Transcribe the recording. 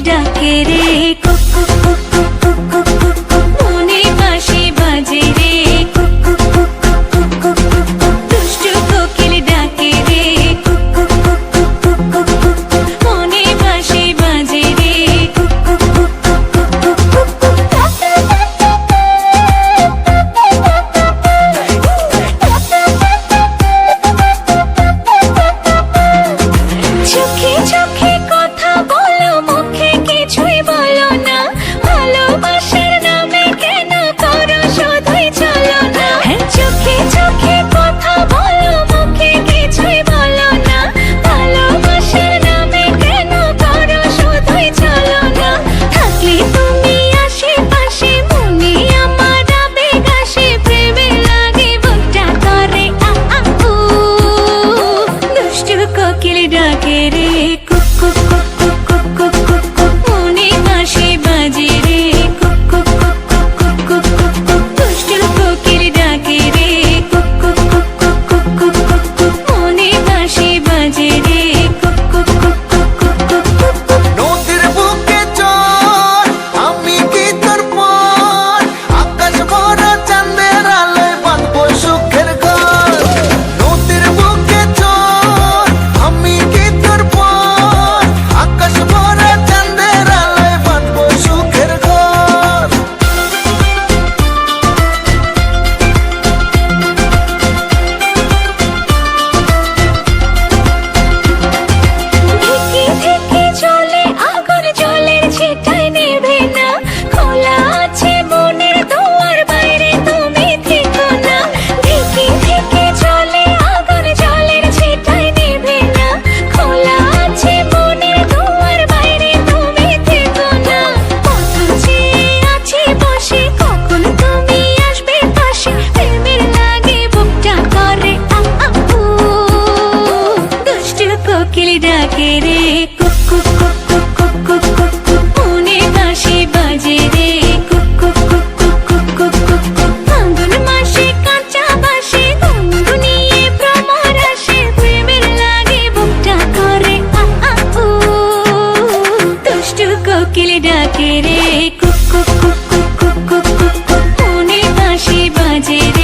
ডাকে রে কুক কুক কুক কুক কুক কুক কুক কুক, মনে বাঁশি বাজে রে কুক কুক কুক কুক কুক কুক কুক, দুষ্টু কোকিল ডাকে রে কুক কুক কুক কুক কুক কুক কুক কুক, মনে বাঁশি বাজে রে কুক কুক কুক কুক কুক কুক কুক কুক। চোখে চোখে কথা বলো, মুখে কিছুই বলো না, ভালোবাসার নামে কেন করো শুধুই চলো না। চোখে চোখে কথা বলো, মুখে কিছুই বলো না, ভালোবাসার নামে কেন করো শুধুই চলো না। থাকলে তুমি আশেপাশে, মনে আমার আবেগ আসে, প্রেমে লাগে বুকটা করে আ আ উ, দুষ্টু কোকিল ডাকে রে কুক কুক কুক কুক কুক কুক কুক কুক, মনে বাঁশি বাজে রে কুক কুক কুক কুক কুক কুক কুক কুক, দুষ্টু কোকিল ডাকে রে কুক কুক কুক কুক কুক কুক কুক কুক, মনে বাঁশি বাজে রে কুক কুক কুক কুক কুক কুক কুক কুক। নদীর বুকে চর আমি কি তোর পর, আকাশ ভরা চাঁদের আলোয় বাঁধবো সুখের ঘর। নদীর বুকে চর আমি কি তোর পর, আকাশ ভরা চাঁদের আলোয় বাঁধবো সুখের ঘর। ঢেকে ঢেকে চলে আগুন, জলের ছিটায় নেভে না, খোলা আছে মনের দুয়ার, বাইরে তুমি থেকো না। ঢেকে ঢেকে চলে আগুন, জলের ছিটায় নেভে না, খোলা আছে মনের দুয়ার, বাইরে তুমি থেকো না। কত চেয়ে আছি বসে, কখন তুমি আসবে পাশে, প্রেমের লাগে বুকটা করে আ আ উ, দুষ্টু কোকিল ডাকে রে কুক কুক কুক কুক কুক কুক কুক কুক, মনে বাঁশি বাজে রে কুক কুক কুক কুক কুক কুক কুক কুক। ফাল্গুন মাসে কাঁচা বাঁশে গুনগুনিয়ে ভ্রমর আসে, প্রেমের লাগে বুকটা করে আ আ উ, দুষ্টু কোকিল ডাকে রে কুক কুক কুক কুক কুক কুক কুক কুক, মনে বাঁশি বাজে রে।